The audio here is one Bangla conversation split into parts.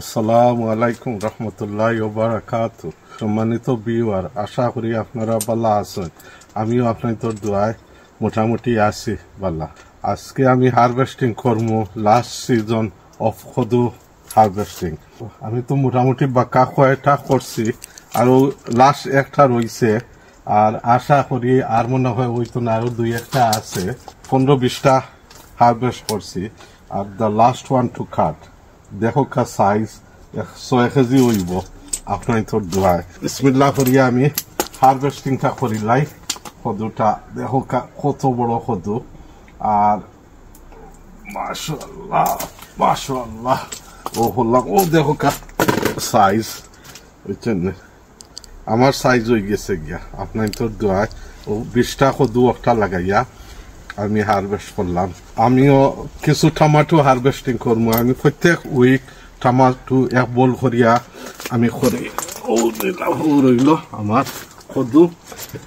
আসসালামু আলাইকুম রহমতুল্লাহি ওয়া বারাকাতুহু। সম্মানিত ভিউয়ার, আশা করি আপনারা ভালো আছেন। আমিও আপনাদের দোয়ায় মোটামুটি আছি ভালো। আজকে আমি হারভেস্টিং করবো, লাস্ট সিজন অফ কদু হারভেস্টিং। আমি তো মোটামুটি বাঁকা কয়টা করছি, আর লাস্ট একটা রয়েছে। আর আশা করি আর মনে হয় ওই তো না, আরো দুই একটা আছে। 15-20টা হারভেস্ট করছি। Are the last one two কাট, দেখো কা সাইজ 100 কেজি হইব আপনার তোর দোয়ায়। বিসমিল্লাহ করিয়া আমি হারভেস্টিংটা করিলাই। কদুটা দেখো কা কত বড় কদু। আর মাশাআল্লাহ মাশাআল্লাহ, ও হল্লা, ও দেখো কা সাইজ, বুঝছেন? আমার সাইজ হয়ে গেছে গিয়া আপনার তোর দোয়ায়। ও 20টা কদু একটা লাগাইয়া আমি হারভেস্ট করলাম। আমিও কিছু টমাটো হারভেস্টিং করবো। আমি প্রত্যেক উইক টমাটো 1 বল করিয়া আমি করি। ও রইল আমার কদু,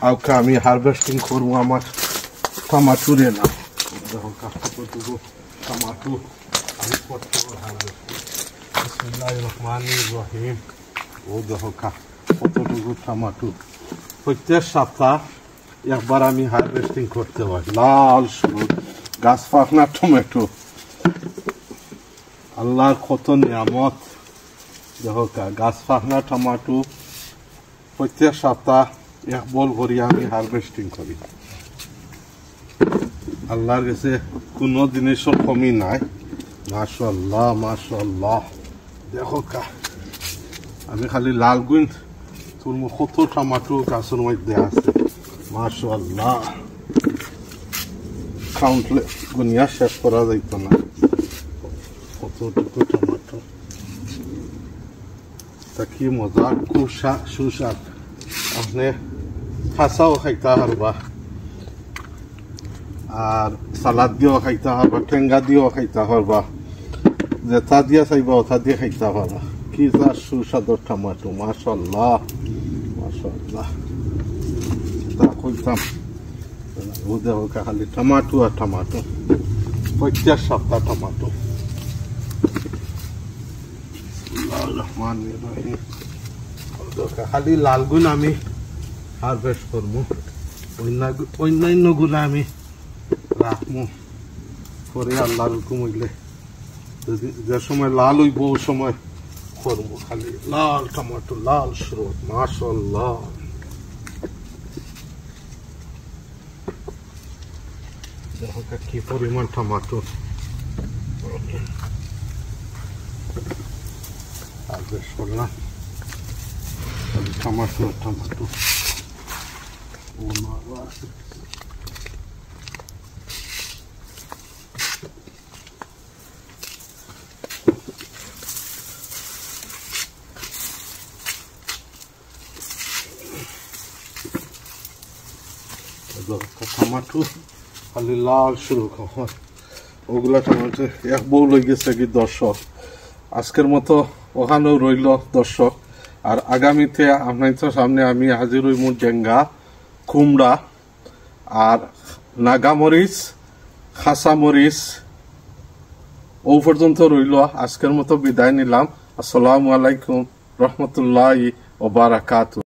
আউকা আমি হারভেস্টিং করবো আমার টমাটো রে না। টমাটো আমি করতে হারভেস্টিং। বিসমিল্লাহির রহমানির রহিম। ও দেখো কতটুকু টমাটো। প্রত্যেক সপ্তাহ একবার আমি হারভেস্টিং করতে হয়। লাল সবুজ গাছ পাকনা টমেটো, আল্লাহর কত নিয়ামত। দেখো গাছ পাকনা টমেটো প্রত্যেক সপ্তাহ 1 বল করি আমি হারভেস্টিং করি। আল্লাহর কাছে কোনো জিনিসের কমি নাই। মাশাআল্লাহ মাশাআল্লাহ, দেখো আমি খালি লাল গুণ তোর কত টমেটো গাছের মধ্যে আছে। মাশাআল্লাহ, কাউন্টলে গুনিয়া শেষ করা যাইত না কতটুকু টমেটো। তা কি মজা, খুব সুস্বাদ। আপনি কাঁচাও খাইতে পারবা, আর সালাদ দিয়েও খাইতে পারবা, ঠেঙ্গা দিয়েও খাইতে পারবা, যেটা দিয়ে চাইবা ওটা দিয়ে খাইতে পারবা। কি যা সুস্বাদর টমেটো। মাশাআল্লাহ মাশাআল্লাহ, কইতাম খালি টমাটো আর টমাটো, প্রত্যেক সপ্তাহ টমাটো। খালি লালগুন আমি হারভেস্ট করবো, অন্যান্য গুলা আমি রাখবো করে আল্লাহর হুকুম হইলে যে সময় লাল হইব ওই সময় করবো। খালি লাল টমাটো, লাল স্রোত। মাশাআল্লাহ, দেখো কি পরিমাণ টমাটো হারভেস্ট করলাম। টমাটো টমাটো ও মা, টমাটো খালি লাল শুরু হয়। ওগুলা টমাটো 1 বউ লই গেছে কি দর্শক। আজকের মতো ওখানেও রইল দর্শক। আর আগামীতে আপনার সামনে আমি হাজির হইমু ডেঙ্গা, কুমড়া আর নাগামরিচ, খাসামরিচ। ও পর্যন্ত রইল। আজকের মতো বিদায় নিলাম। আসসালামু আলাইকুম রহমতুল্লাহি ওয়া বারাকাতুহু।